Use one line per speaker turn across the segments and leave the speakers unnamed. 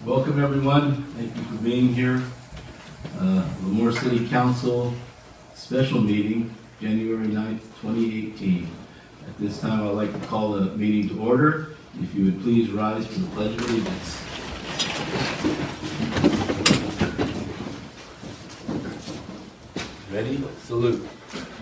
Welcome everyone. Thank you for being here. Lemoore City Council special meeting, January 9th, 2018. At this time, I'd like to call the meeting to order. If you would please rise for the Pledge of Allegiance. Ready? Salute.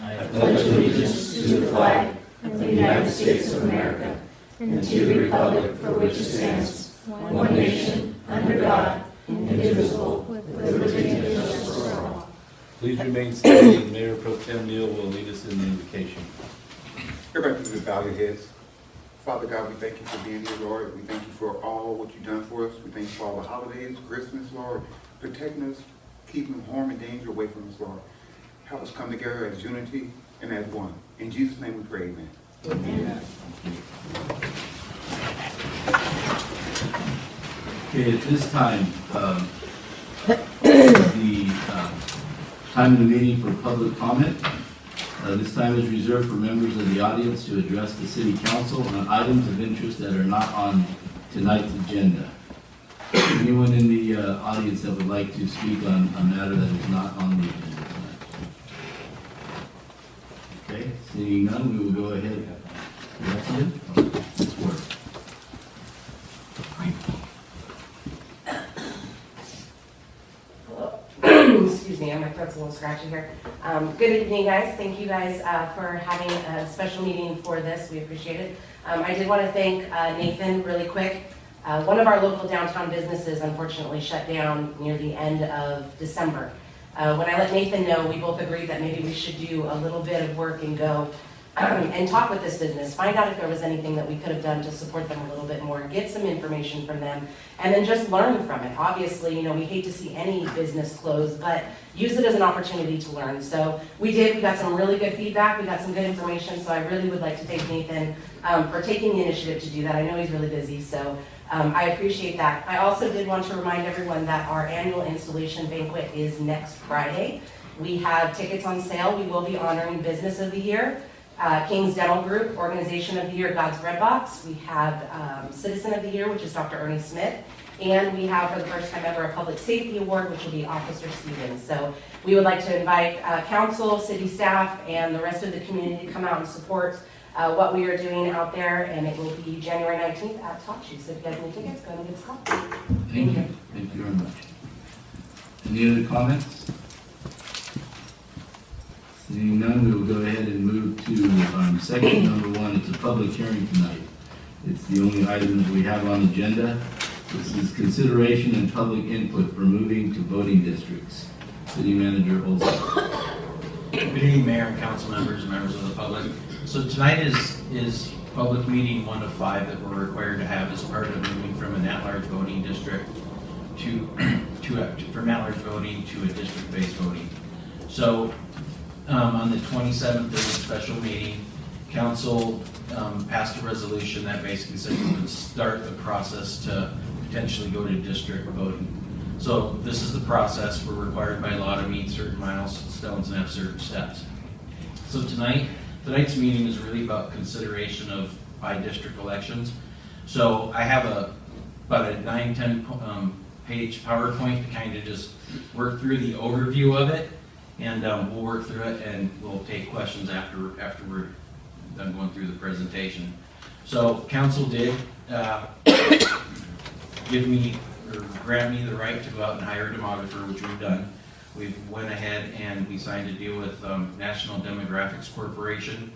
I pledge allegiance to the flag of the United States of America and to the republic for which it stands, one nation, under God, indivisible, with liberty and justice for all.
Please remain standing. Mayor Pro Tem Neal will lead us in the invocation.
Everybody please bow your heads. Father God, we thank you for being here, Lord. We thank you for all what you've done for us. We thank you for all the holidays, Christmas, Lord, protecting us, keeping harm and danger away from us, Lord. Help us come together as unity and as one. In Jesus' name we pray, amen.
Amen.
Okay, at this time, the time of the meeting for public comment. This time is reserved for members of the audience to address the City Council on items of interest that are not on tonight's agenda. Anyone in the audience that would like to speak on a matter that is not on the agenda tonight? Okay, seeing none, we will go ahead. Ms. Ward.
Excuse me, my throat's a little scratchy here. Good evening, guys. Thank you guys for having a special meeting for this. We appreciate it. I did want to thank Nathan really quick. One of our local downtown businesses unfortunately shut down near the end of December. When I let Nathan know, we both agreed that maybe we should do a little bit of work and go and talk with this business, find out if there was anything that we could have done to support them a little bit more, get some information from them, and then just learn from it. Obviously, we hate to see any business close, but use it as an opportunity to learn. So we got some really good feedback, we got some good information, so I really would like to thank Nathan for taking the initiative to do that. I know he's really busy, so I appreciate that. I also did want to remind everyone that our annual installation banquet is next Friday. We have tickets on sale. We will be honoring Business of the Year, King's Dental Group, Organization of the Year, God's Bread Box. We have Citizen of the Year, which is Dr. Ernie Smith. And we have, for the first time ever, a Public Safety Award, which will be Officer Stevens. So we would like to invite council, city staff, and the rest of the community to come out and support what we are doing out there. And it will be January 19th at Top Shoe. So if you guys need tickets, go ahead and get us a call.
Thank you. Thank you very much. Any other comments? Seeing none, we will go ahead and move to section number 1. It's a public hearing tonight. It's the only item that we have on the agenda. This is consideration and public input for moving to voting districts. City Manager Olson.
Good evening, Mayor and council members and members of the public. So tonight is public meeting 1 of 5 that we're required to have as part of moving from an at-large voting district from at-large voting to a district-based voting. So on the 27th, there was a special meeting. Council passed a resolution that basically said we would start the process to potentially go to district voting. So this is the process. We're required by law to meet certain milestones and have certain steps. So tonight's meeting is really about consideration of by district elections. So I have about a 9-10 page PowerPoint to kind of just work through the overview of it, and we'll work through it and we'll take questions after we're done going through the presentation. So council did grant me the right to go out and hire a demographer, which we've done. We went ahead and we signed a deal with National Demographics Corporation.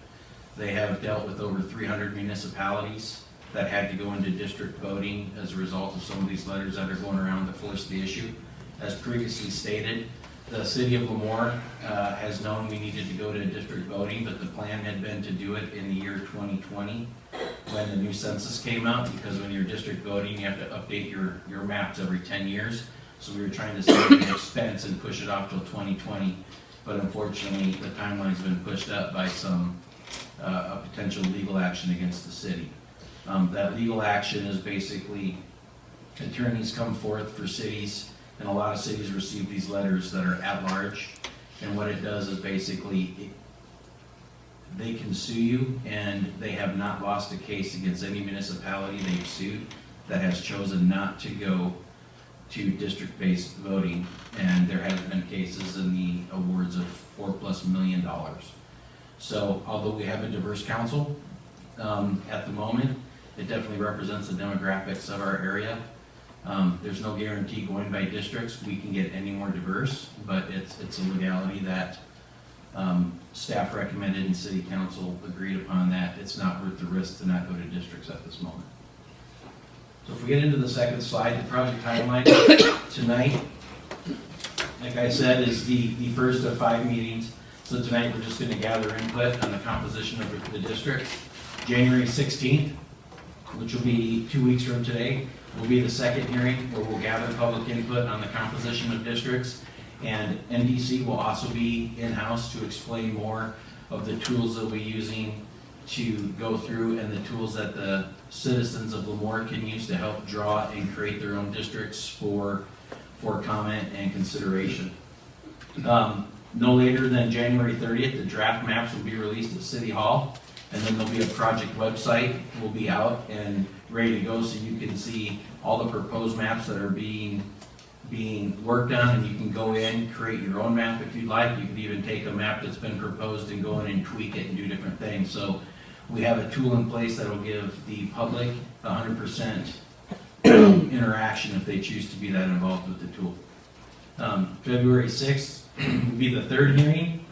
They have dealt with over 300 municipalities that had to go into district voting as a result of some of these letters that are going around to force the issue. As previously stated, the city of Lemoore has known we needed to go to district voting, but the plan had been to do it in the year 2020 when the new census came out, because when you're district voting, you have to update your maps every 10 years. So we were trying to save the expense and push it off till 2020, but unfortunately the timeline's been pushed up by a potential legal action against the city. That legal action is basically attorneys come forth for cities, and a lot of cities receive these letters that are at large, and what it does is basically they can sue you, and they have not lost a case against any municipality they've sued that has chosen not to go to district-based voting. And there has been cases in the awards of $4+ million. So although we have a diverse council at the moment, it definitely represents the demographics of our area. There's no guarantee going by districts we can get any more diverse, but it's a legality that staff recommended and city council agreed upon, that it's not worth the risk to not go to districts at this moment. So if we get into the second slide, the project timeline tonight, like I said, is the first of 5 meetings. So tonight we're just going to gather input on the composition of the district. January 16th, which will be 2 weeks from today, will be the second hearing where we'll gather public input on the composition of districts. And NDC will also be in-house to explain more of the tools that we're using to go through, and the tools that the citizens of Lemoore can use to help draw and create their own districts for comment and consideration. No later than January 30th, the draft maps will be released at City Hall, and then there'll be a project website will be out and ready to go, so you can see all the proposed maps that are being worked on, and you can go in, create your own map if you'd like. You could even take a map that's been proposed and go in and tweak it and do different things. So we have a tool in place that will give the public 100% interaction if they choose to be that involved with the tool. February 6th will be the third hearing.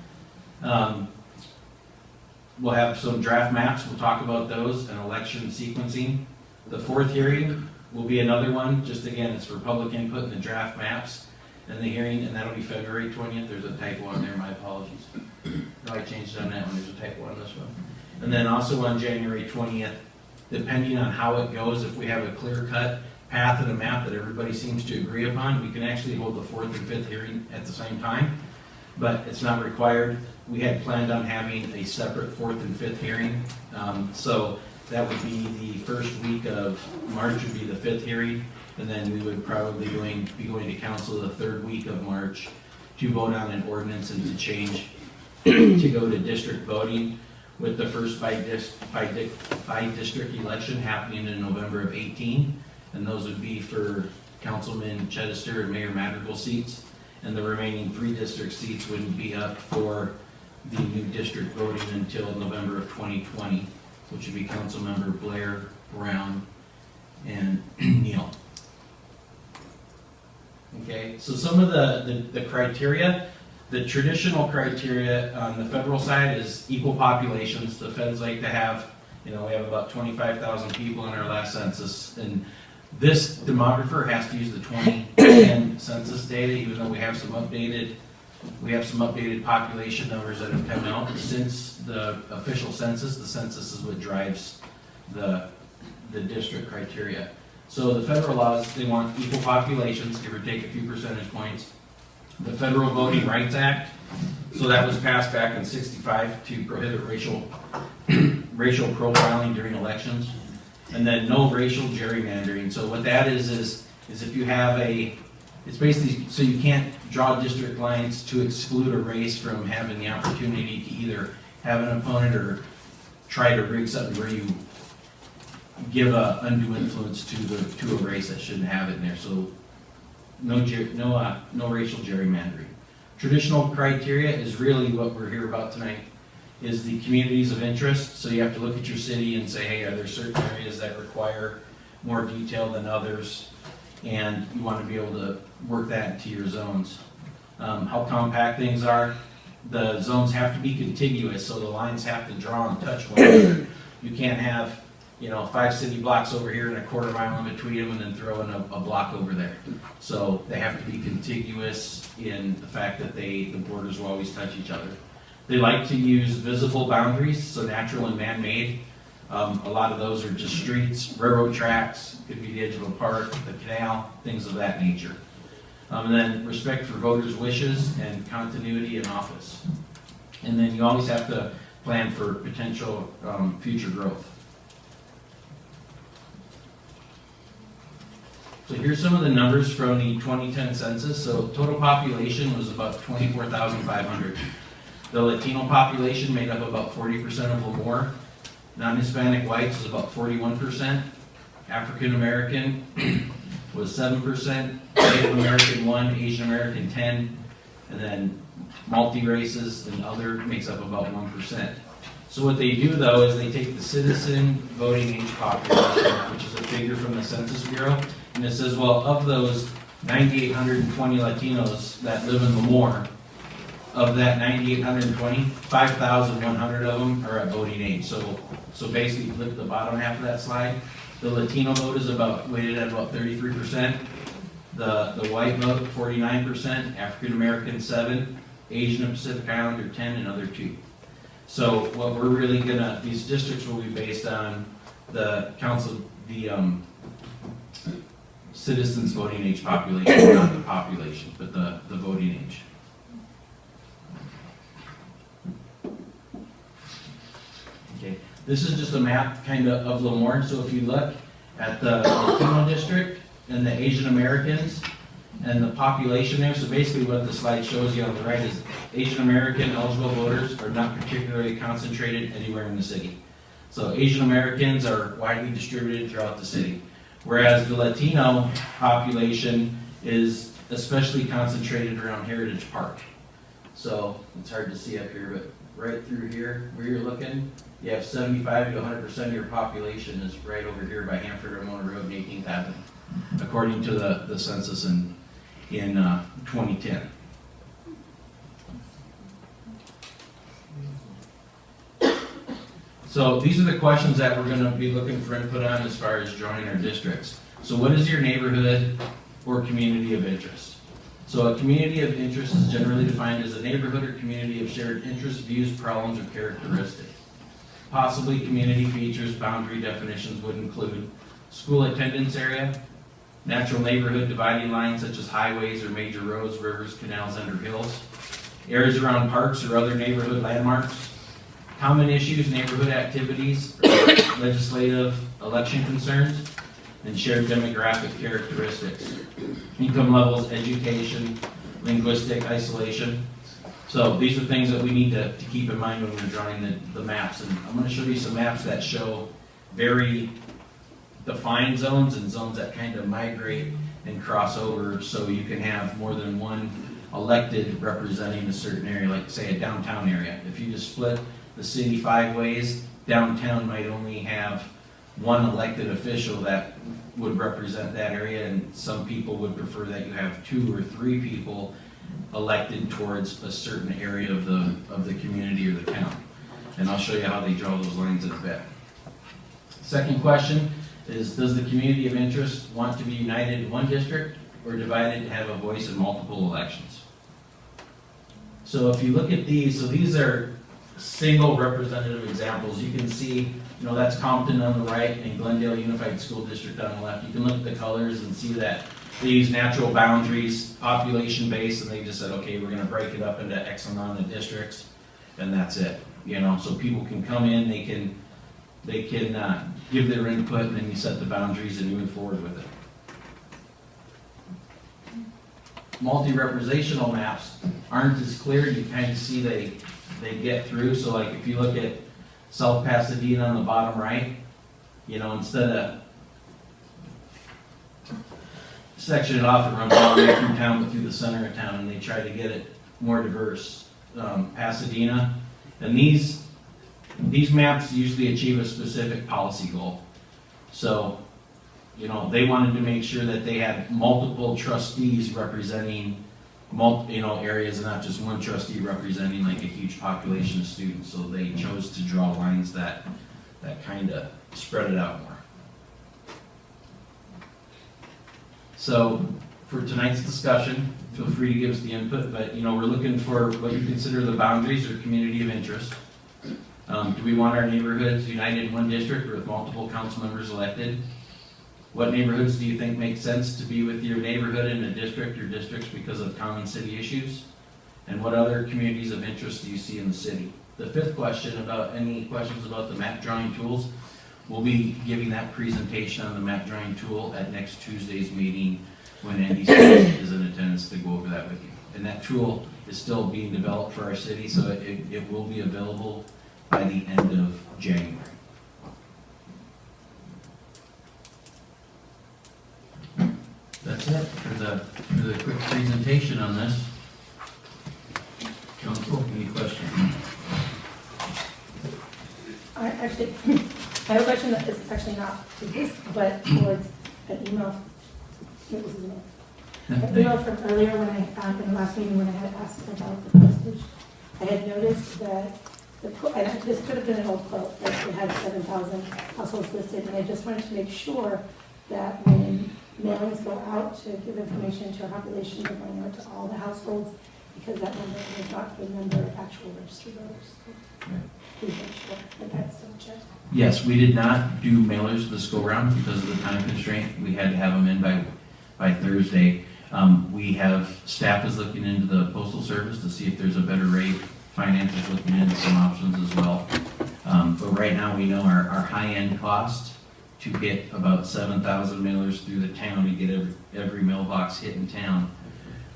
We'll have some draft maps. We'll talk about those and election sequencing. The fourth hearing will be another one. Just again, it's for public input and the draft maps and the hearing, and that'll be February 20th. There's a typo on there, my apologies. No, I changed it on that one. There's a typo on this one. And then also on January 20th, depending on how it goes, if we have a clear-cut path and a map that everybody seems to agree upon, we can actually hold the fourth and fifth hearing at the same time, but it's not required. We had planned on having a separate fourth and fifth hearing, so that would be the first week of March would be the fifth hearing, and then we would probably be going to council the third week of March to vote on an ordinance and to change to go to district voting, with the first by district election happening in November of 18, and those would be for Councilman Chedester and Mayor Madrigal seats, and the remaining 3 district seats wouldn't be up for the new district voting until November of 2020, which would be Councilmember Blair, Brown, and Neal. Okay, so some of the criteria. The traditional criteria on the federal side is equal populations. The feds like to have, we have about 25,000 people in our last census, and this demographer has to use the 2010 census data, even though we have some updated population numbers that have come out since the official census. The census is what drives the district criteria. So the federal laws, they want equal populations, give or take a few percentage points. The Federal Voting Rights Act, so that was passed back in '65 to prohibit racial profiling during elections, and then no racial gerrymandering. So what that is if you have it's basically so you can't draw district lines to exclude a race from having the opportunity to either have an opponent or try to rig something where you give a undue influence to a race that shouldn't have it in there. So no racial gerrymandering. Traditional criteria is really what we're here about tonight, is the communities of interest. So you have to look at your city and say, hey, are there certain areas that require more detail than others? And you want to be able to work that into your zones. How compact things are. The zones have to be contiguous, so the lines have to draw and touch one another. You can't have 5 city blocks over here and a quarter mile in between them and then throw in a block over there. So they have to be contiguous in the fact that the borders will always touch each other. They like to use visible boundaries, so natural and man-made. A lot of those are just streets, railroad tracks, could be the edge of a park, the canal, things of that nature. And then respect for voters' wishes and continuity in office. And then you always have to plan for potential future growth. So here's some of the numbers from the 2010 census. So total population was about 24,500. The Latino population made up about 40% of Lemoore. Non-Hispanic whites was about 41%. African American was 7%. Native American 1, Asian American 10, and then multi-races and other makes up about 1%. So what they do though is they take the citizen voting age population, which is a figure from the Census Bureau, and it says, well, of those 9,820 Latinos that live in Lemoore, of that 9,820, 5,100 of them are at voting age. So basically, look at the bottom half of that slide. The Latino vote is weighted at about 33%. The white vote, 49%. African American 7, Asian and Pacific Islander 10, and other 2. So what we're really these districts will be based on the citizens voting age population, not the population, but the voting age. Okay, this is just a map kind of Lemoore. So if you look at the Latino district and the Asian Americans and the population there, so basically what the slide shows you on the right is Asian American eligible voters are not particularly concentrated anywhere in the city. So Asian Americans are widely distributed throughout the city, whereas the Latino population is especially concentrated around Heritage Park. So it's hard to see up here, but right through here, where you're looking, you have 75 to 100% of your population is right over here by Hanford Ramona Road and 18th Avenue, according to the census in 2010. So these are the questions that we're going to be looking for input on as far as joining our districts. So what is your neighborhood or community of interest? So a community of interest is generally defined as a neighborhood or community of shared interests, views, problems, or characteristics. Possibly community features, boundary definitions would include school attendance area, natural neighborhood dividing lines such as highways or major roads, rivers, canals, and or hills, areas around parks or other neighborhood landmarks, common issues, neighborhood activities, legislative, election concerns, and shared demographic characteristics, income levels, education, linguistic isolation. So these are things that we need to keep in mind when we're drawing the maps. And I'm going to show you some maps that show very defined zones and zones that kind of migrate and cross over, so you can have more than one elected representing a certain area, like say a downtown area. If you just split the city 5 ways, downtown might only have one elected official that would represent that area, and some people would prefer that you have 2 or 3 people elected towards a certain area of the community or the town. And I'll show you how they draw those lines in a bit. Second question is, does the community of interest want to be united in one district or divided to have a voice in multiple elections? So if you look at these, so these are single representative examples. You can see, that's Compton on the right and Glendale Unified School District on the left. You can look at the colors and see that they use natural boundaries, population base, and they just said, okay, we're going to break it up into X amount of districts, and that's it. So people can come in, they can give their input, and then you set the boundaries and you move forward with it. Multi-representational maps aren't as clear. You kind of see they get through. So like if you look at South Pasadena on the bottom right, instead of section it off, it runs all the way through town but through the center of town, and they try to get it more diverse. Pasadena, and these maps usually achieve a specific policy goal. So they wanted to make sure that they had multiple trustees representing areas, and not just one trustee representing like a huge population of students. So they chose to draw lines that kind of spread it out more. So for tonight's discussion, feel free to give us the input, but we're looking for what you consider the boundaries or community of interest. Do we want our neighborhoods united in one district or with multiple council members elected? What neighborhoods do you think make sense to be with your neighborhood in a district or districts because of common city issues? And what other communities of interest do you see in the city? The fifth question, about any questions about the map drawing tools, we'll be giving that presentation on the map drawing tool at next Tuesday's meeting when Andy is in attendance to go over that with you. And that tool is still being developed for our city, so it will be available by the end of January. That's it for the quick presentation on this. Council, any questions?
I have a question that is actually not to this, but was an email. It was an email from earlier when in the last meeting when I had asked about the postage. I had noticed that and this could have been an old quote, but it had 7,000 households listed, and I just wanted to make sure that when mailings go out to give information to our population, they're going out to all the households, because that number is not the number of actual registered voters. Please make sure that that's still checked.
Yes, we did not do mailers this go round because of the time constraint. We had to have them in by Thursday. We have, staff is looking into the postal service to see if there's a better rate. Finance is looking into some options as well. But right now we know our high-end cost to get about 7,000 mailers through the town to get every mailbox hit in town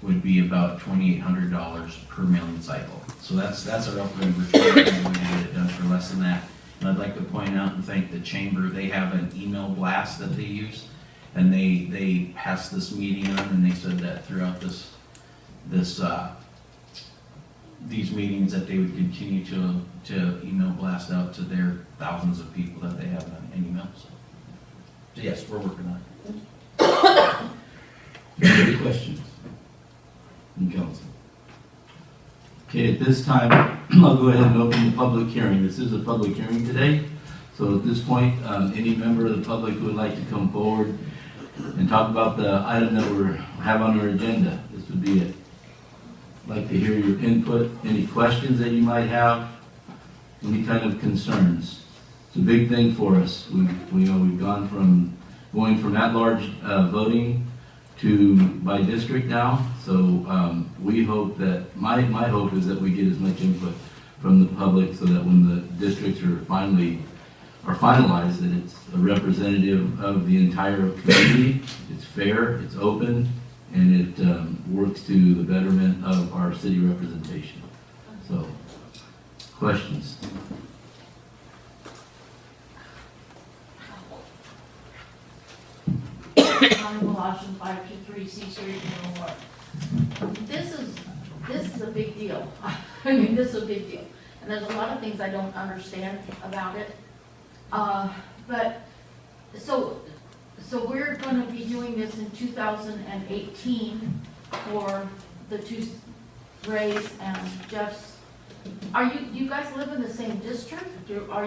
would be about $2,800 per mailing cycle. So that's our upper end. We're trying to get it done for less than that. And I'd like to point out and thank the chamber. They have an email blast that they use, and they passed this meeting on, and they said that throughout these meetings that they would continue to email blast out to their thousands of people that they have on email. So yes, we're working on it.
Any questions from council? Okay, at this time, I'll go ahead and open the public hearing. This is a public hearing today. So at this point, any member of the public who would like to come forward and talk about the item that we have on our agenda, this would be it. I'd like to hear your input, any questions that you might have, any kind of concerns. It's a big thing for us. We've gone from going from that large voting to by district now. So we hope that, my hope is that we get as much input from the public so that when the districts are finalized, that it's a representative of the entire community, it's fair, it's open, and it works to the betterment of our city representation. So, questions?
I'm Colossians 5-3 C Street, Lemoore. This is a big deal. I mean, this is a big deal. And there's a lot of things I don't understand about it. But so we're going to be doing this in 2018 for the two Rays and Jeff's. You guys live in the same district? Are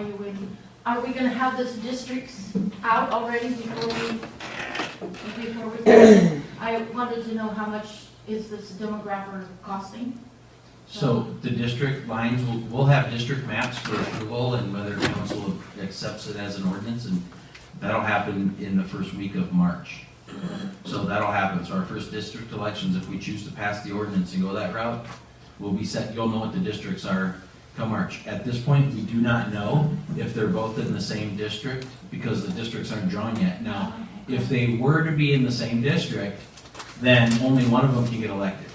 we going to have this districts out already before we I wanted to know how much is this demographer costing?
So the district lines, we'll have district maps for approval and whether council accepts it as an ordinance, and that'll happen in the first week of March. So that'll happen. So our first district elections, if we choose to pass the ordinance and go that route, will be set. You'll know what the districts are come March. At this point, we do not know if they're both in the same district because the districts aren't drawn yet. Now, if they were to be in the same district, then only one of them can get elected.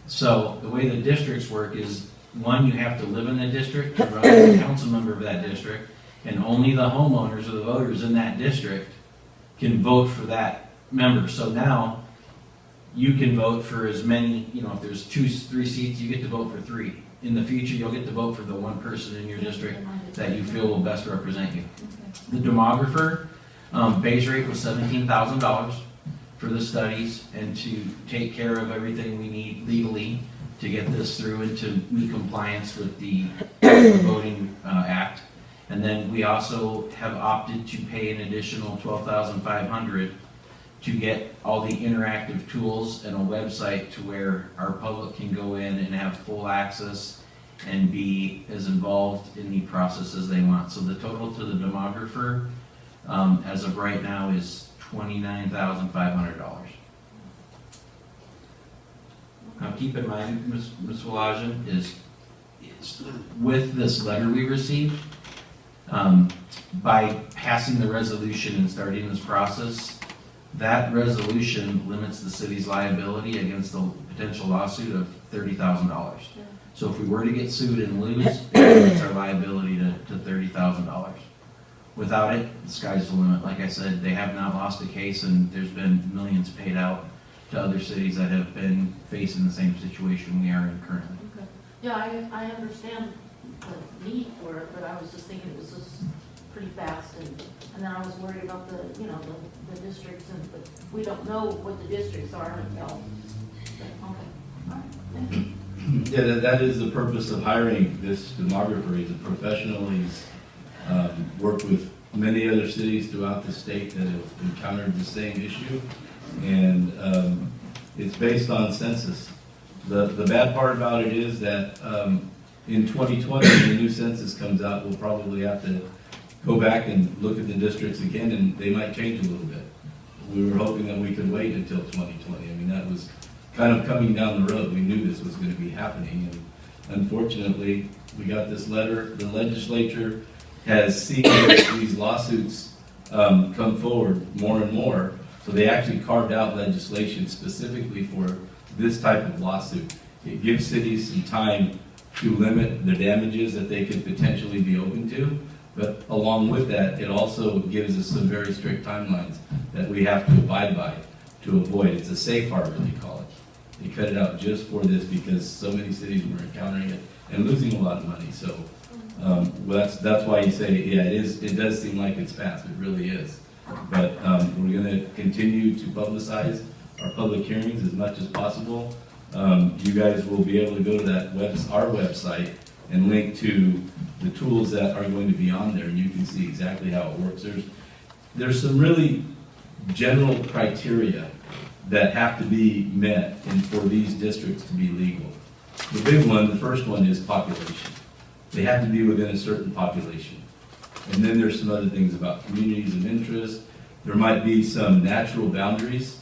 So the way the districts work is, one, you have to live in the district to run as a council member of that district, and only the homeowners or the voters in that district can vote for that member. So now you can vote for as many, if there's 2-3 seats, you get to vote for 3. In the future, you'll get to vote for the one person in your district that you feel will best represent you. The demographer base rate was $17,000 for the studies and to take care of everything we need legally to get this through and to meet compliance with the Voting Act. And then we also have opted to pay an additional $12,500 to get all the interactive tools and a website to where our public can go in and have full access and be as involved in the process as they want. So the total to the demographer as of right now is $29,500. Now keep in mind, Ms. Walajan, is with this letter we received, by passing the resolution and starting this process, that resolution limits the city's liability against the potential lawsuit of $30,000. So if we were to get sued and lose, it's our liability to $30,000. Without it, the sky's the limit. Like I said, they have not lost a case, and there's been millions paid out to other cities that have been facing the same situation we are in currently.
Okay. Yeah, I understand the need for it, but I was just thinking it was just pretty fast, and then I was worried about the, you know, the districts, but we don't know what the districts are until, okay, all right, thank you.
Yeah, that is the purpose of hiring this demographer. He's a professional. He's worked with many other cities throughout the state that have encountered the same issue, and it's based on census. The bad part about it is that in 2020, when the new census comes out, we'll probably have to go back and look at the districts again, and they might change a little bit. We were hoping that we could wait until 2020. I mean, that was kind of coming down the road. We knew this was going to be happening, and unfortunately, we got this letter. The legislature has seen these lawsuits come forward more and more, so they actually carved out legislation specifically for this type of lawsuit. It gives cities some time to limit the damages that they could potentially be open to, but along with that, it also gives us some very strict timelines that we have to abide by to avoid. It's a safe harbor, they call it. They cut it out just for this because so many cities were encountering it and losing a lot of money. So that's why you say, yeah, it does seem like it's fast. It really is. But we're going to continue to publicize our public hearings as much as possible. You guys will be able to go to that our website and link to the tools that are going to be on there, and you can see exactly how it works. There's some really general criteria that have to be met for these districts to be legal. The big one, the first one, is population. They have to be within a certain population. And then there's some other things about communities of interest. There might be some natural boundaries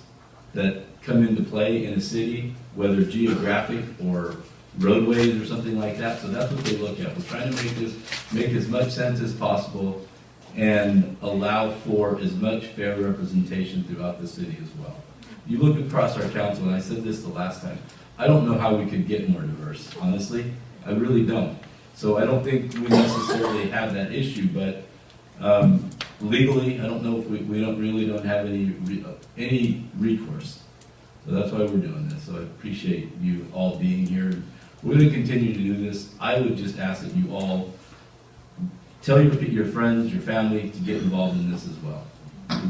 that come into play in a city, whether geographic or roadways or something like that. So that's what they look at. We're trying to make as much sense as possible and allow for as much fair representation throughout the city as well. You look across our council, and I said this the last time, I don't know how we could get more diverse, honestly. I really don't. So I don't think we necessarily have that issue, but legally, I don't know if we don't have any recourse. So that's why we're doing this. So I appreciate you all being here. We're going to continue to do this. I would just ask that you all tell your friends, your family to get involved in this as well.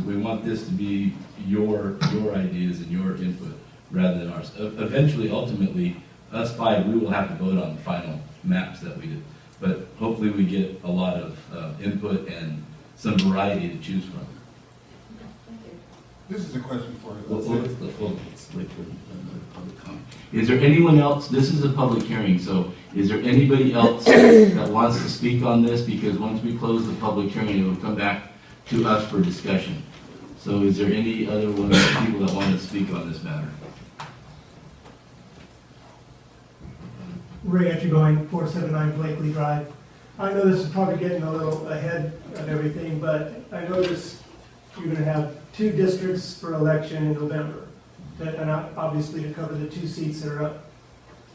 We want this to be your ideas and your input rather than ours. Eventually, ultimately, us five, we will have to vote on the final maps that we did. But hopefully we get a lot of input and some variety to choose from.
This is a question for you.
Let's wait for the public comment. Is there anyone else? This is a public hearing, so is there anybody else that wants to speak on this? Because once we close the public hearing, it will come back to us for discussion. So is there any other people that want to speak on this matter?
Ray Etchegoing, 479 Blakely Drive. I know this is probably getting a little ahead of everything, but I noticed you're going to have 2 districts for election in November, and obviously to cover the 2 seats that are up.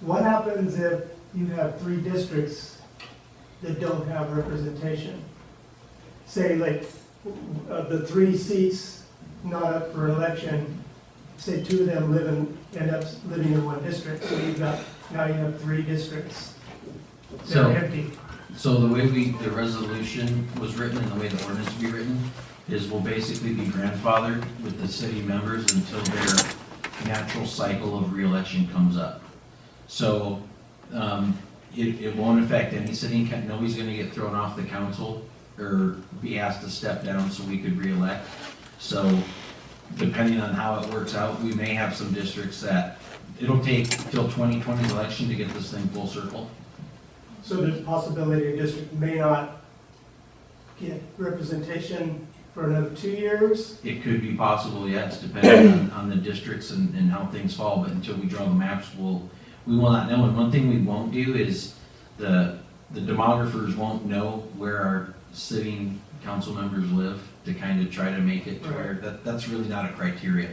What happens if you have 3 districts that don't have representation? Say, like, the 3 seats not up for election, say 2 of them end up living in 1 district, so now you have 3 districts that are empty.
So the way the resolution was written and the way the ordinance will be written is we'll basically be grandfathered with the city members until their natural cycle of reelection comes up. So it won't affect any city. Nobody's going to get thrown off the council or be asked to step down so we could reelect. So depending on how it works out, we may have some districts that it'll take till 2020 election to get this thing full circle.
So there's a possibility a district may not get representation for another 2 years?
It could be possible, yes, depending on the districts and how things fall, but until we draw the maps, we will not know. And one thing we won't do is the demographers won't know where our sitting council members live to kind of try to make it to where that's really not a criteria.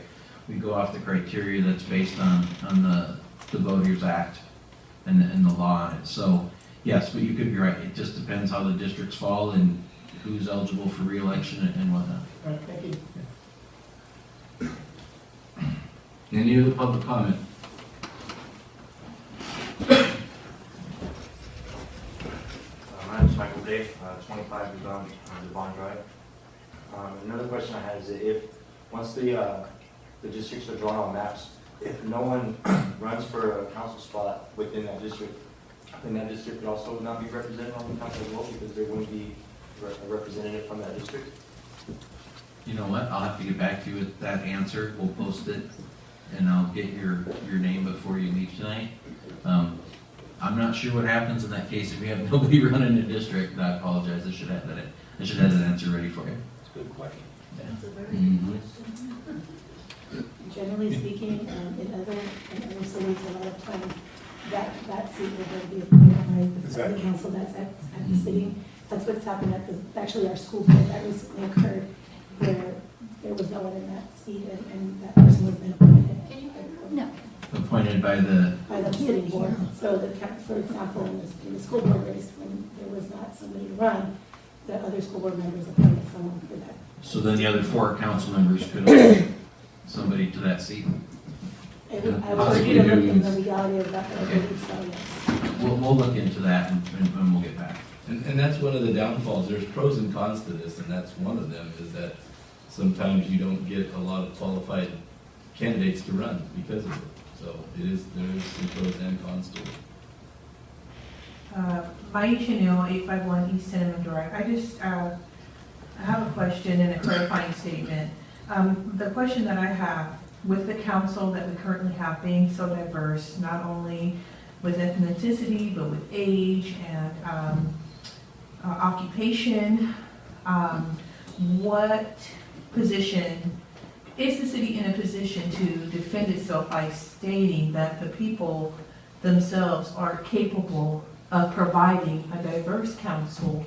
We go off the criteria that's based on the Voters Act and the law on it. So, yes, but you could be right. It just depends how the districts fall and who's eligible for reelection and whatnot.
All right, thank you.
Any other public comment?
My name is Michael Day, 25 Devon Drive. Another question I had is that if, once the districts are drawn on maps, if no one runs for a council spot within that district, then that district would also not be represented on the council as well, because there wouldn't be a representative from that district?
You know what? I'll have to get back to you with that answer. We'll post it, and I'll get your name before you leave tonight. I'm not sure what happens in that case if we have nobody running the district. I apologize. I should have that answer ready for you.
That's a good question.
That's a very
Mhm.
good question.
Generally speaking, in other cities, a lot of times, that seat will then be appointed by the council that's at the city. That's what's happened actually our school board, that recently occurred, where there was no one in that seat, and that person was then appointed.
Can you, no.
Appointed by the,
By the city board. So for example, in the school board race, when there was not somebody to run, the other school board members appointed someone for that.
so then the other 4 council members could appoint somebody to that seat.
I would urge you to look in the legality of that, but I believe so, yes.
We'll look into that and we'll get back.
And that's one of the downfalls. There's pros and cons to this, and that's one of them, is that sometimes you don't get a lot of qualified candidates to run because of it. So there is some pros and cons to it.
Mai Chanel, 851 East Cinnamon Drive. I have a question and a clarifying statement. The question that I have with the council that we currently have being so diverse, not only with ethnicity, but with age and occupation, what position, is the city in a position to defend itself by stating that the people themselves are capable of providing a diverse council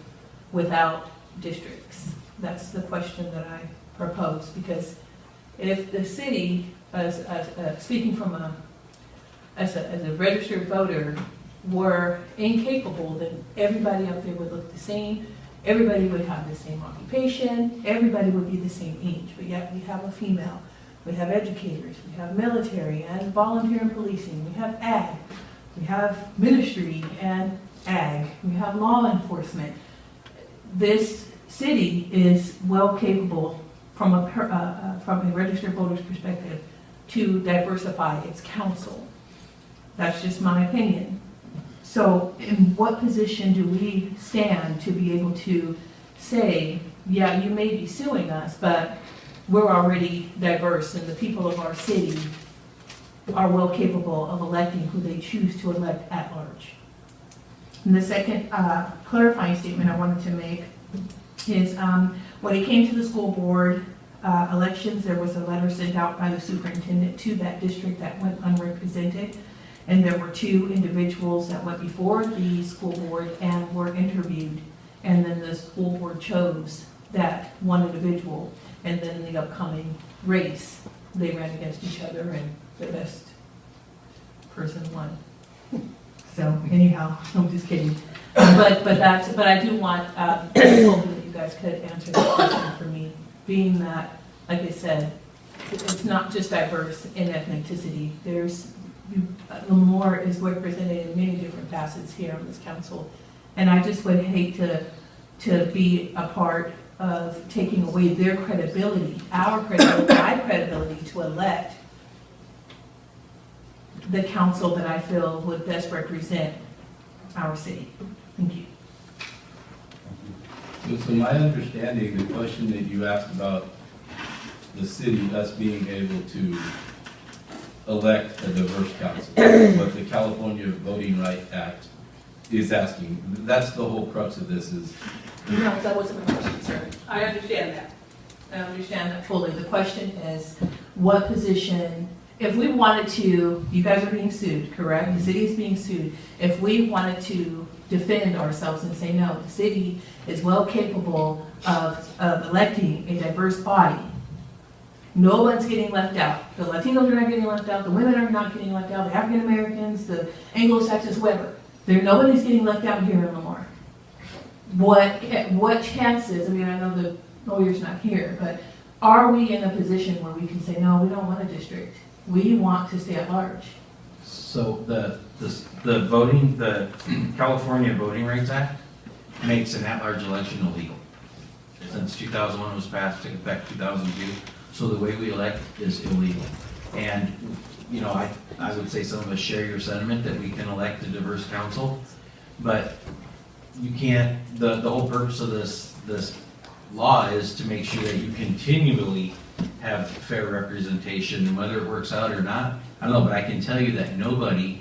without districts? That's the question that I propose, because if the city, speaking from as a registered voter, were incapable, then everybody up there would look the same, everybody would have the same occupation, everybody would be the same age, but yet we have a female, we have educators, we have military and volunteer and policing, we have ag, we have ministry and ag, we have law enforcement. This city is well capable from a registered voter's perspective to diversify its council. That's just my opinion. So in what position do we stand to be able to say, yeah, you may be suing us, but we're already diverse and the people of our city are well capable of electing who they choose to elect at large? And the second clarifying statement I wanted to make is when it came to the school board elections, there was a letter sent out by the superintendent to that district that went unrepresented. And there were 2 individuals that went before the school board and were interviewed. And then the school board chose that one individual. And then in the upcoming race, they ran against each other and the best person won. So anyhow, I'm just kidding. But I do want, hoping that you guys could answer that question for me, being that, like I said, it's not just diverse in ethnicity. Lemoore is represented in many different facets here on this council. And I just would hate to be a part of taking away their credibility, our credibility, my credibility to elect the council that I feel would best represent our city. Thank you.
So my understanding, the question that you asked about the city, us being able to elect a diverse council, what the California Voting Rights Act is asking, that's the whole crux of this is.
No, that wasn't the question, sir. I understand that. I understand that fully. The question is, what position, if we wanted to, you guys are being sued, correct? The city is being sued. If we wanted to defend ourselves and say, no, the city is well capable of electing a diverse body, No one's getting left out. The Latinos are not getting left out, the women are not getting left out, the African Americans, the Anglo-Saxons, whoever. Nobody's getting left out here in Lemoore. What chances, I mean, I know the lawyer's not here, but are we in a position where we can say, no, we don't want a district. We want to stay at large?
So the voting, the California Voting Rights Act makes an at-large election illegal. Since 2001 was passed, took effect 2002, so the way we elect is illegal. And, you know, I would say some of us share your sentiment that we can elect a diverse council, but you can't, the whole purpose of this law is to make sure that you continually have fair representation, and whether it works out or not, I don't know, but I can tell you that nobody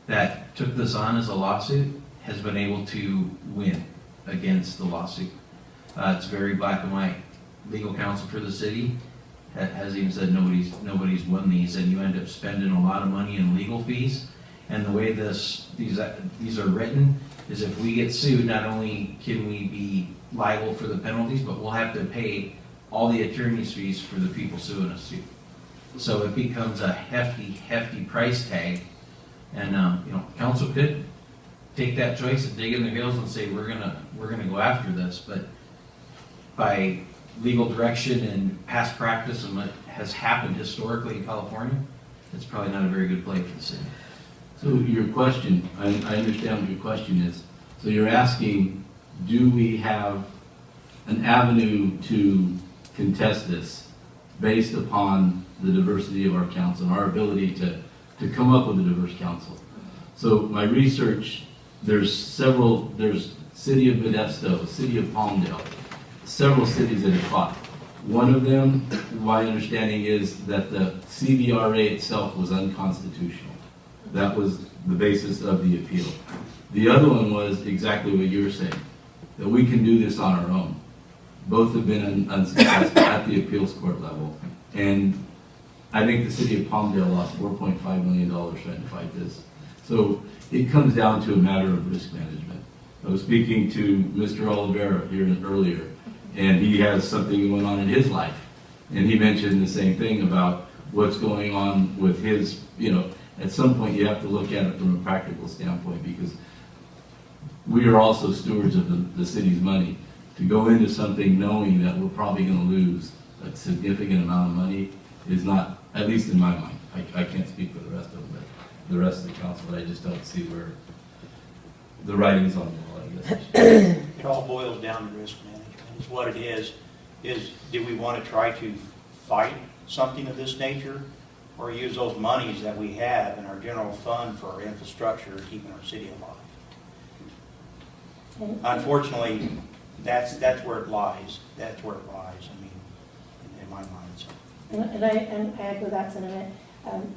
that took this on as a lawsuit has been able to win against the lawsuit. It's very black and white. Legal counsel for the city has even said nobody's won these, and you end up spending a lot of money in legal fees. And the way these are written is if we get sued, not only can we be liable for the penalties, but we'll have to pay all the attorney's fees for the people suing us too. So it becomes a hefty price tag, and you know, council could take that choice and dig in their heels and say we're gonna go after this, but by legal direction and past practice and what has happened historically in California, it's probably not a very good play for the city.
So your question, I understand what your question is. So you're asking, do we have an avenue to contest this based upon the diversity of our council and our ability to come up with a diverse council? So my research, there's City of Modesto, City of Palmdale, several cities that have fought. One of them, my understanding is that the CVRA itself was unconstitutional. That was the basis of the appeal. The other one was exactly what you're saying, that we can do this on our own. Both have been unsuccessful at the appeals court level. And I think the city of Palmdale lost $4.5 million trying to fight this. So it comes down to a matter of risk management. I was speaking to Mr. Oliveira here earlier, and he has something going on in his life. And he mentioned the same thing about what's going on with his, you know, at some point you have to look at it from a practical standpoint, because we are also stewards of the city's money. To go into something knowing that we're probably going to lose a significant amount of money is not, at least in my mind. I can't speak for the rest of them, but the rest of the council, but I just don't see where the writing's on the wall, I guess.
It all boils down to risk management. Is what it is do we want to try to fight something of this nature, or use those monies that we have in our general fund for our infrastructure, keeping our city alive? Unfortunately, that's where it lies. That's where it lies, I mean, in my mind. So.
And I echo that sentiment.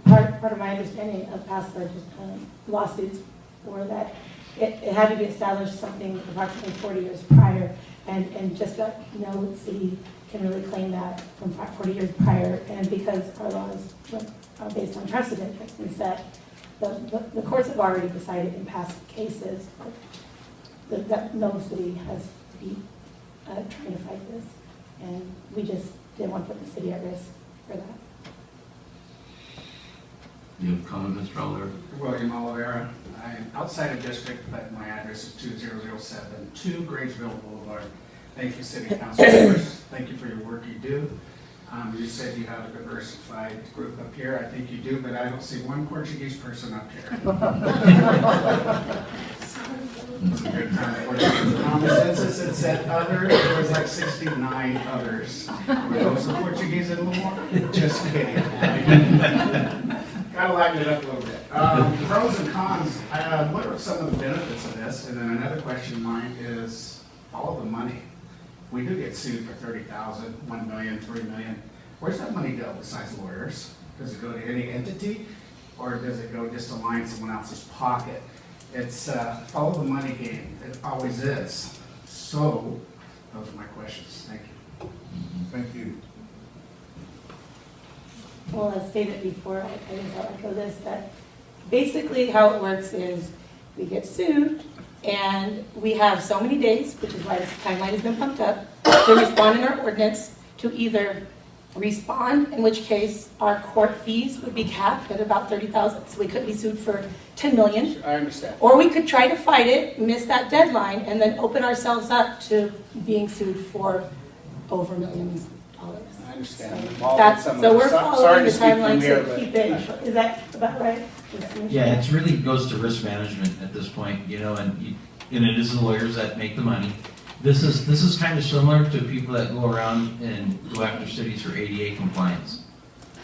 Part of my understanding of past lawsuits were that it had to be established something approximately 40 years prior, and just about no city can really claim that from 40 years prior, and because our laws are based on precedent that's been set, the courts have already decided in past cases that no city has been trying to fight this, and we just didn't want to put the city at risk for that.
You have a comment, Mr. Oliver?
William Oliveira. I'm outside of district, but my address is 2007 2 Grangeville Boulevard. Thank you, City Council members. Thank you for your work you do. You said you have a diversified group up here. I think you do, but I don't see one Portuguese person up here. On the census, it said other. There was like 69 others. Were those the Portuguese in Lemoore? Just kidding. Gotta lighten it up a little bit. Pros and cons. What are some of the benefits of this? And then another question of mine is all of the money. We do get sued for $30,000, $1 million, $3 million. Where's that money go besides lawyers? Does it go to any entity, or does it go just to line someone else's pocket? It's follow the money game. It always is. So those are my questions. Thank you.
Thank you.
Well, as stated before, I guess I'll echo this, that basically how it works is we get sued, and we have so many days, which is why this timeline has been pumped up, to respond in our ordinance to either respond, in which case our court fees would be capped at about 30,000. So we could be sued for 10 million.
I understand.
Or we could try to fight it, miss that deadline, and then open ourselves up to being sued for over millions of dollars.
I understand.
So
I'm involved in
that's,
some of
so
this.
we're
Sorry
following
to
the
speak from
timeline
here,
to
but-
keep it, is that about right?
Yeah, it really goes to risk management at this point, you know, and it is the lawyers that make the money. This is kind of similar to people that go around and go after cities for ADA compliance.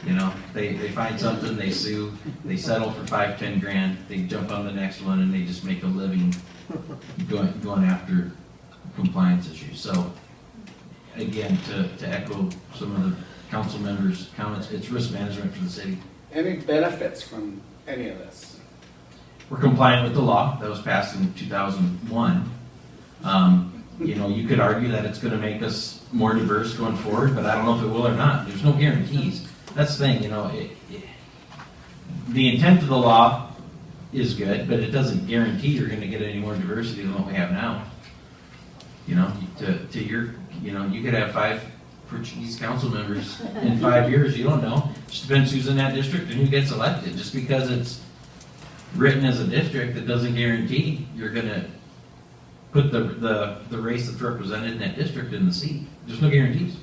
You know, they find something, they sue, they settle for 5-10 grand, they jump on the next one, and they just make a living going after compliance issues. So, again, to echo some of the council members' comments, it's risk management for the city.
Any benefits from any of this?
We're compliant with the law that was passed in 2001. You know, you could argue that it's gonna make us more diverse going forward, but I don't know if it will or not. There's no guarantees. That's the thing, you know, the intent of the law is good, but it doesn't guarantee you're gonna get any more diversity than what we have now. You know, you know, you could have 5 Portuguese council members in 5 years, you don't know. Just depends who's in that district and who gets elected. Just because it's written as a district, that doesn't guarantee you're gonna put the race that's represented in that district in the seat. There's no guarantees.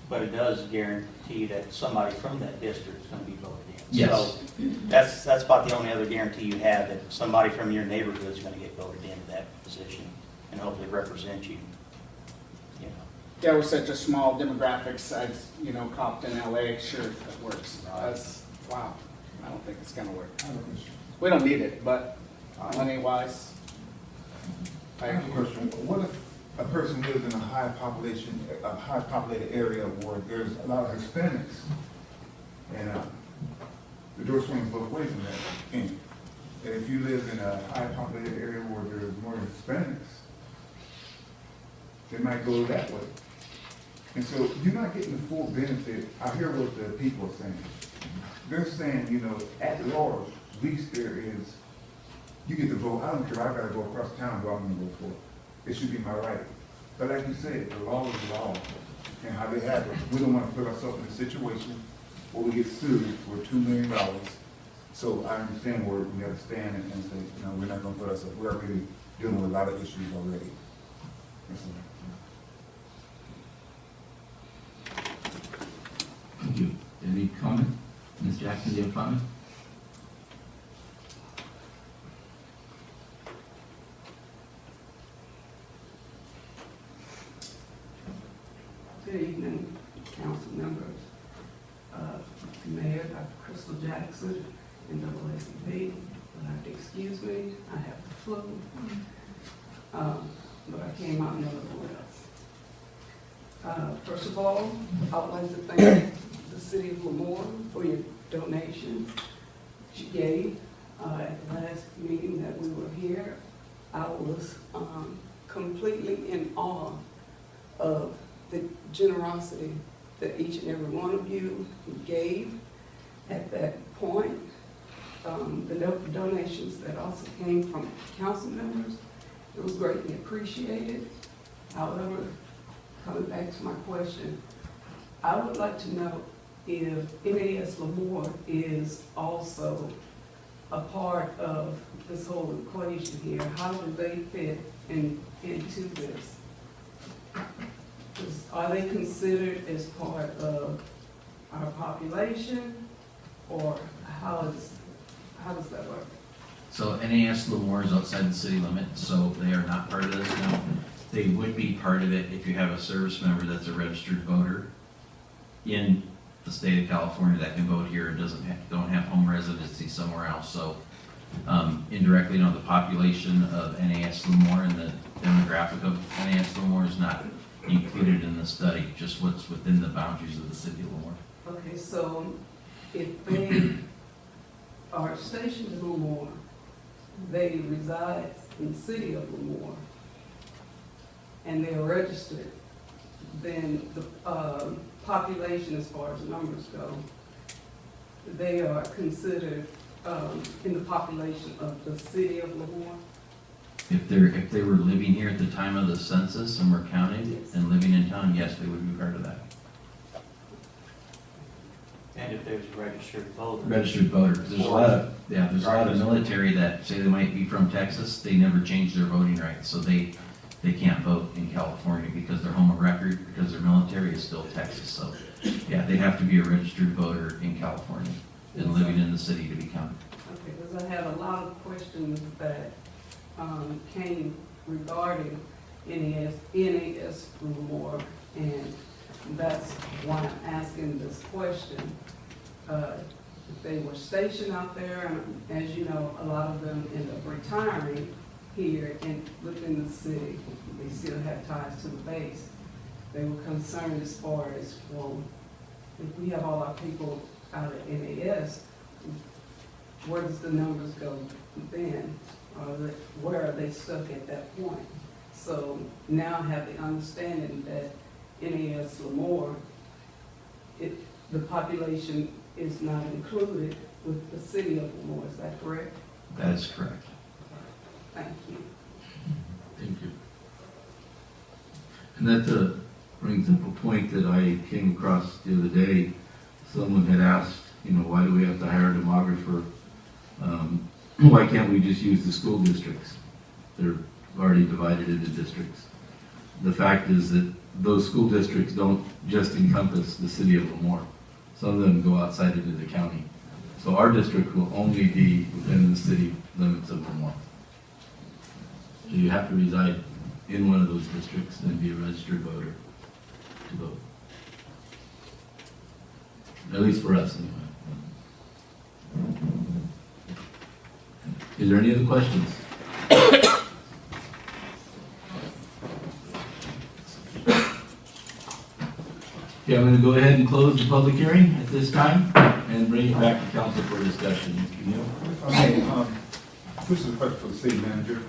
But it does guarantee that somebody from that district is going to be voted in.
Yes.
So that's about the only other guarantee you have, that somebody from your neighborhood is going to get voted into that position and hopefully represent you. You know.
Yeah, we're such a small demographic size, you know, Compton, LA, sure, that works. That's, wow, I don't think it's gonna work. We don't need it, but money-wise,
I have a question. What if a person lives in a high populated area where there's a lot of Hispanics, and the door swings both ways in that end? And if you live in a high populated area where there's more Hispanics, they might go that way. And so you're not getting the full benefit. I hear what the people are saying. They're saying, you know, at large, at least there is, you get to vote. I don't care, I gotta go across town, who I'm gonna vote for. It should be my right. But like you said, the law is the law, and how they have it. We don't wanna put ourselves in a situation where we get sued for $2 million. So I understand where we gotta stand and say, you know, we're not gonna put ourselves, we're already dealing with a lot of issues already. That's all.
Thank you. Any comment? Ms. Jackson, do you have a comment?
Good evening, council members. Mayor, Dr. Crystal Jackson, NAACP. You'll have to excuse me, I have the flu. But I came out nevertheless. First of all, I would like to thank the city of Lemoore for your donation that you gave at the last meeting that we were here. I was completely in awe of the generosity that each and every one of you gave at that point. The donations that also came from council members, it was greatly appreciated. However, coming back to my question, I would like to know if NAS Lemoore is also a part of this whole equation here. How do they fit into this? Are they considered as part of our population, or how does that work?
So NAS Lemoore is outside the city limits, so they are not part of this now. They would be part of it if you have a service member that's a registered voter in the state of California that can vote here and don't have home residency somewhere else. So indirectly, you know, the population of NAS Lemoore and the demographic of NAS Lemoore is not included in the study, just what's within the boundaries of the city of Lemoore.
Okay, so if they are stationed in Lemoore, they reside in the city of Lemoore, and they're registered, then the population, as far as numbers go, they are considered in the population of the city of Lemoore.
If they were living here at the time of the census and were counted
Yes.
and living in town, yes, they would be part of that.
And if there's a registered voter.
Registered voter. There's a lot of military that say they might be from Texas, they never change their voting rights, so they can't vote in California because their home of record, because their military is still Texas, so, yeah, they have to be a registered voter in California and living in the city to be counted.
Okay, because I had a lot of questions that came regarding NAS Lemoore, and that's why I'm asking this question. They were stationed out there, and as you know, a lot of them end up retiring here within the city. They still have ties to the base. They were concerned as far as, well, if we have all our people out at NAS, where does the numbers go then? Where are they stuck at that point? So now I have the understanding that NAS Lemoore, the population is not included with the city of Lemoore, is that correct?
That is correct.
Thank you.
Thank you. And that brings up a point that I came across the other day. Someone had asked, why do we have to hire a demographer? Why can't we just use the school districts? They're already divided into districts. The fact is that those school districts don't just encompass the city of Lemoore. Some of them go outside into the county. So our district will only be within the city limits of Lemoore. So you have to reside in one of those districts and be a registered voter to vote. At least for us, anyway. Is there any other questions? Okay, I'm going to go ahead and close the public hearing at this time and bring it back to council for discussion. Mr. Neal?
If I may, this is a question for the city manager.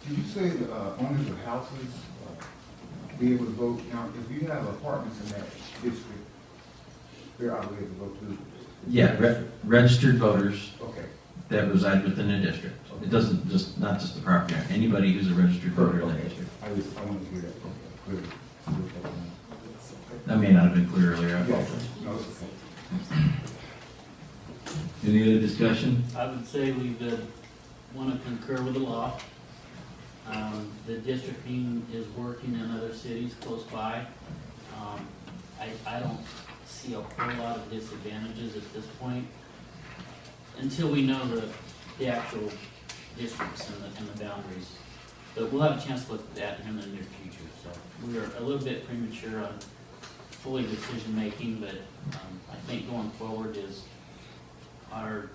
Did you say the owners of houses be able to vote? Now, if you have apartments in that district, they're obligated to vote too?
Yeah, registered voters
Okay.
that reside within a district. It doesn't not just the property owner, anybody who's a registered voter in that district.
I want to hear that clearly.
That may not have been clear earlier. I apologize.
No, it's okay.
Any other discussion?
I would say we would want to concur with the law. The districting is working in other cities close by. I don't see a whole lot of disadvantages at this point until we know the actual districts and the boundaries. But we'll have a chance to look at that in the near future. So we are a little bit premature on fully decision-making, but I think going forward is our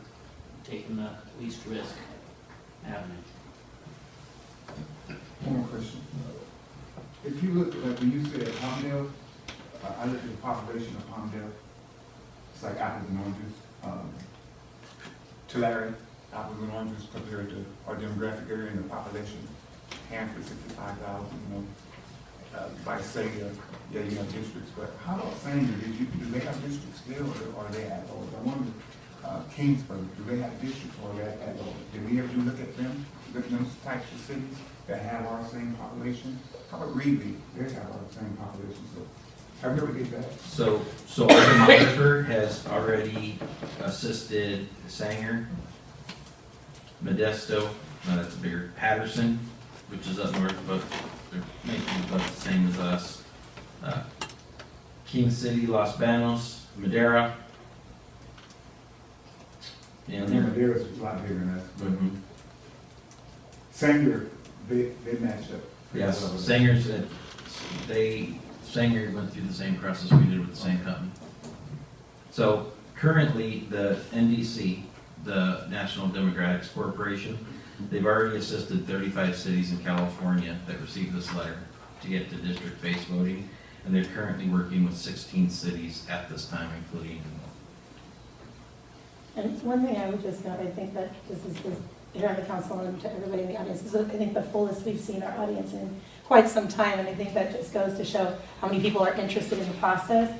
taking the least risk avenue.
One more question. If you look at, when you said Palmdale, I looked at the population of Palmdale. It's like apples and oranges. Tulare, apples and oranges compared to our demographic area and the population. Hanford, 65,000, Visalia, yeah, you have districts, but how about Sanger? Do they have districts still, or are they at all? I wonder, Kingsburg, do they have districts, or are they at all? Did we ever look at them, those types of cities that have our same population? How about Reedley? They have our same population, so have you ever get that?
So our demographer has already assisted Sanger, Modesto, that's bigger, Patterson, which is up north, but they're making about the same as us. King City, Los Banos, Madera. And they're,
Madera's a lot bigger than us.
mhm.
Sanger, they match up.
Yes, Sanger went through the same process we did with the same company. So currently, the NDC, the National Demographics Corporation, they've already assisted 35 cities in California that received this letter to get to district-based voting, and they're currently working with 16 cities at this time, including.
And one thing I would just note, I think that this is here on the council and to everybody in the audience, is I think the fullest we've seen our audience in quite some time, and I think that just goes to show how many people are interested in the process.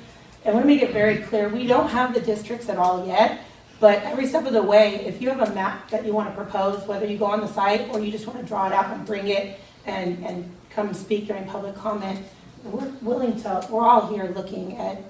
I want to make it very clear, we don't have the districts at all yet, but every step of the way, if you have a map that you want to propose, whether you go on the site or you just want to draw it out and bring it and come speak during public comment, we're all here looking at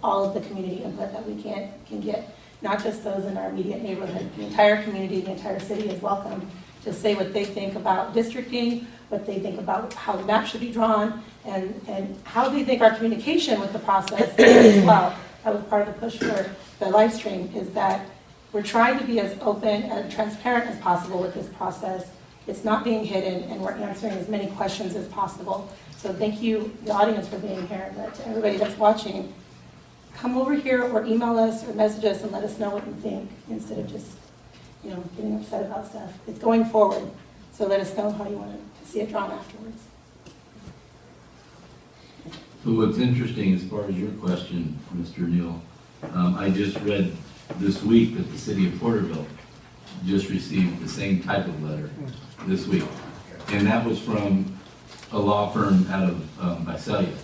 all of the community input that we can get, not just those in our immediate neighborhood. The entire community, the entire city is welcome to say what they think about districting, what they think about how the map should be drawn, and how they think our communication with the process is as well. That was part of the push for the live stream, is that we're trying to be as open and transparent as possible with this process. It's not being hidden, and we're answering as many questions as possible. So thank you, the audience, for being here, but to everybody that's watching, come over here or email us or message us and let us know what you think, instead of just, getting upset about stuff. It's going forward, so let us know how you want to see it drawn afterwards.
So what's interesting as far as your question, Mr. Neal, I just read this week that the city of Porterville just received the same type of letter this week. And that was from a law firm out of Visalia.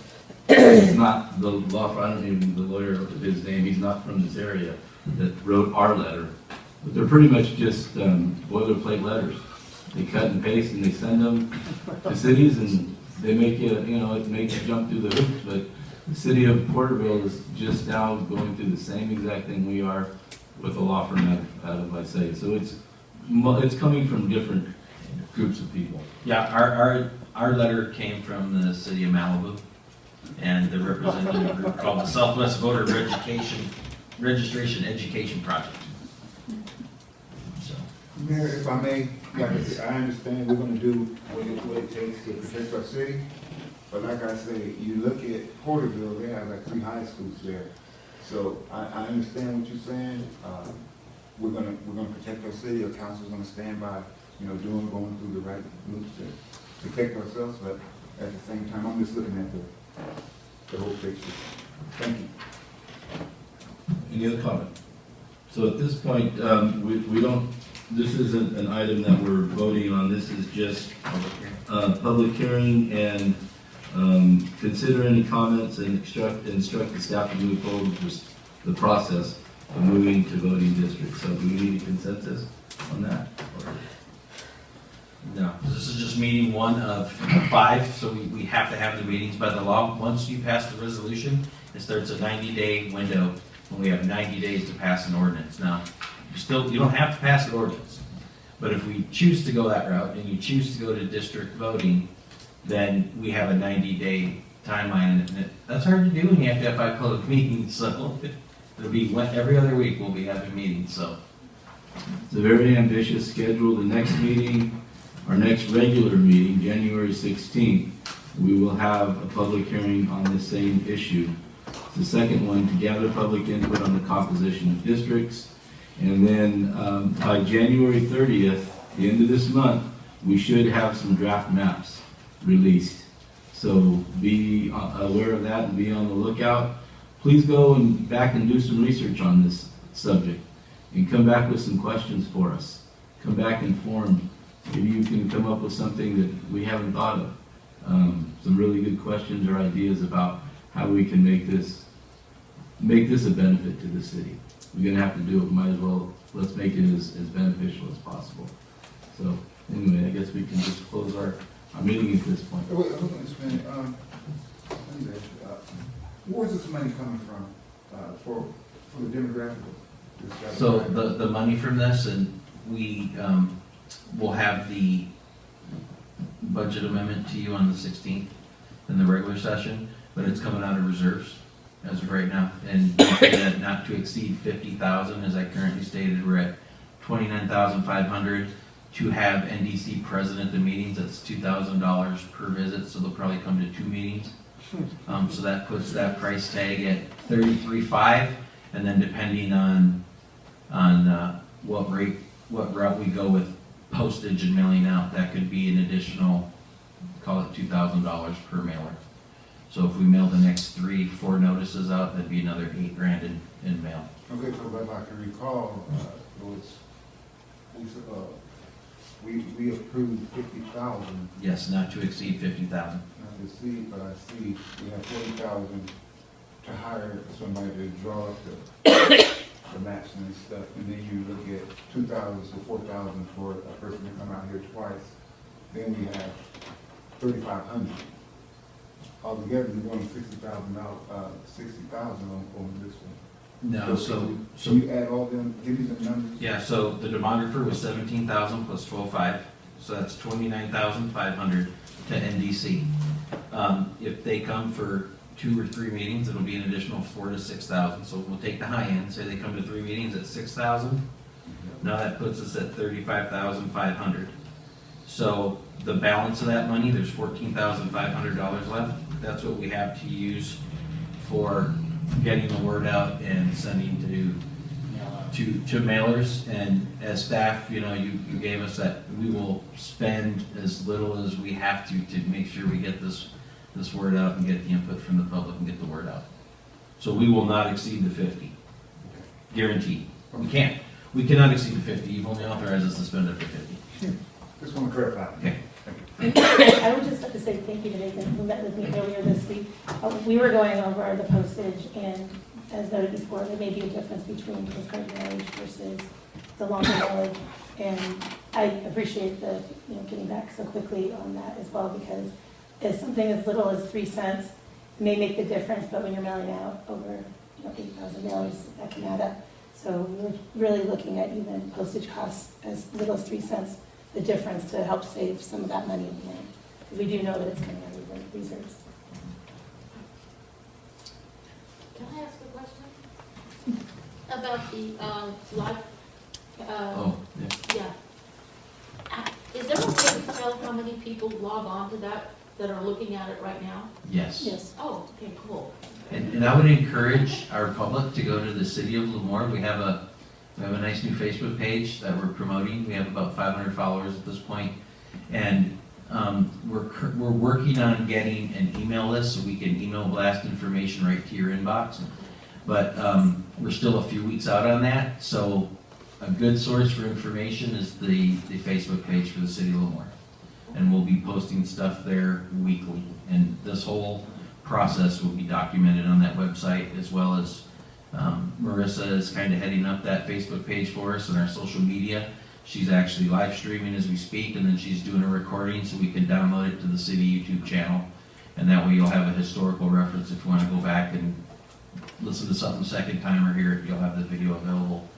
It's not the law firm, I don't even the lawyer of his name, he's not from this area, that wrote our letter. But they're pretty much just boilerplate letters. They cut and paste and they send them to cities, and they make you, it makes you jump through the hoops. But the city of Porterville is just now going through the same exact thing we are with a law firm out of Visalia. So it's coming from different groups of people.
Yeah, our letter came from the city of Malibu, and the representative group called the Southwest Voter Registration Education Project. So,
Mayor, if I may, like I said, I understand we're gonna do what it takes to protect our city, but like I say, you look at Porterville, they have like 3 high schools there. So I understand what you're saying. We're gonna protect our city. Our council's gonna stand by, going through the right routes to protect ourselves. But at the same time, I'm just looking at the whole picture. Thank you.
Any other comment? So at this point, we don't, this isn't an item that we're voting on. This is just public hearing, and consider any comments and instruct the staff to move forward with the process of moving to voting districts. So do we need a consensus on that?
no, this is just meeting 1 of 5, so we have to have the meetings by the law. Once you pass the resolution, it starts a 90-day window, and we have 90 days to pass an ordinance. Now, you don't have to pass an ordinance, but if we choose to go that route and you choose to go to district voting, then we have a 90-day timeline, and that's hard to do when you have to have 5 public meetings, so it'll be every other week we'll be having meetings, so.
It's a very ambitious schedule. The next meeting, our next regular meeting, January 16th, we will have a public hearing on the same issue. It's the second one, to gather public input on the composition of districts. And then by January 30th, the end of this month, we should have some draft maps released. So be aware of that and be on the lookout. Please go back and do some research on this subject and come back with some questions for us. Come back informed. Maybe you can come up with something that we haven't thought of. Some really good questions or ideas about how we can make this a benefit to the city. We're gonna have to do it, might as well, let's make it as beneficial as possible. So anyway, I guess we can just close our meeting at this point.
Wait, hold on just a minute. Where's this money coming from for the demographic?
So the money from this, and we will have the budget amendment to you on the 16th in the regular session, but it's coming out of reserves as of right now, and not to exceed 50,000, as I currently stated. We're at 29,500 to have NDC present at the meetings. That's $2,000 per visit, so they'll probably come to 2 meetings. So that puts that price tag at $33,500, and then depending on what route we go with postage and mailing out, that could be an additional, call it $2,000 per mailer. So if we mail the next 3-4 notices out, that'd be another $8,000 in mail.
Okay, so if I can recall, we approved 50,000.
Yes, not to exceed 50,000.
Not to see, but I see we have 40,000 to hire somebody to draw up the maps and stuff, and then you look at 2,000 to 4,000 for a person to come out here twice. Then we have 3,500. altogether, you're going $60,000 on this one.
No, so
Can you add all them, give me some numbers?
yeah, so the demographer was 17,000 plus 12,500, so that's 29,500 to NDC. If they come for 2 or 3 meetings, it'll be an additional 4,000 to 6,000. So we'll take the high end, say they come to 3 meetings at 6,000. Now that puts us at 35,500. So the balance of that money, there's $14,500 left. That's what we have to use for getting the word out and sending to mailers. And as staff, you gave us that we will spend as little as we have to make sure we get this word out and get the input from the public and get the word out. So we will not exceed the 50, guaranteed. We cannot exceed the 50. You've only authorized us to spend up to 50.
Just want to clarify.
Okay.
I would just like to say thank you to Nathan, who met with me earlier this week. We were going over the postage, and as noted before, there may be a difference between the current mileage versus the longer mileage. And I appreciate the, getting back so quickly on that as well, because it's something as little as 3 cents may make the difference, but when you're mailing out over 8,000 mailers, that can add up. So we're really looking at even postage costs as little as 3 cents, the difference to help save some of that money in the end. Because we do know that it's coming out of the reserves.
Can I ask a question? About the live,
Oh, yeah.
yeah. Is there a way to tell how many people log on to that are looking at it right now?
Yes.
Yes.
Oh, okay, cool.
And I would encourage our public to go to the City of Lemoore. We have a nice new Facebook page that we're promoting. We have about 500 followers at this point. And we're working on getting an email list so we can email blast information right to your inbox. But we're still a few weeks out on that. So a good source for information is the Facebook page for the City of Lemoore. And we'll be posting stuff there weekly. And this whole process will be documented on that website, as well as Marissa is kind of heading up that Facebook page for us and our social media. She's actually live streaming as we speak, and then she's doing a recording so we can download it to the city YouTube channel. And that way you'll have a historical reference if you want to go back and listen to something second time or hear it, you'll have the video available.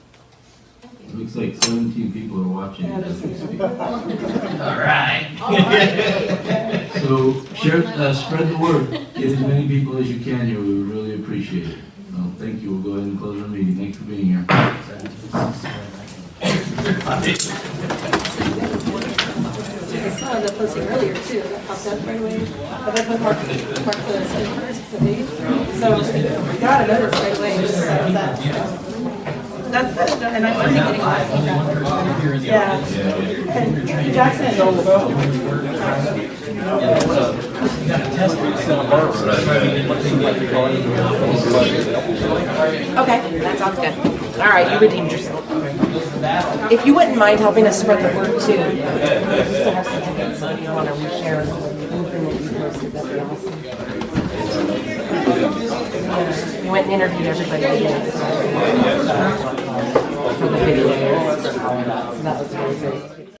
It looks like 17 people are watching as we speak.
All right.
So spread the word. Get as many people as you can here. We would really appreciate it. Well, thank you. We'll go ahead and close our meeting. Thanks for being here.
I saw the posting earlier too, that popped up right away. But I put Mark the first, the page. So I got a notice right away. So that's good. And I'm already getting live feedback. Yeah. And Jackson.
Okay, that sounds good. All right, you redeemed yourself. If you wouldn't mind helping us spread the word too. We still have some tickets, so if you want to reshare anything that you posted, that'd be awesome. You went and interviewed everybody for the video. So that was really great.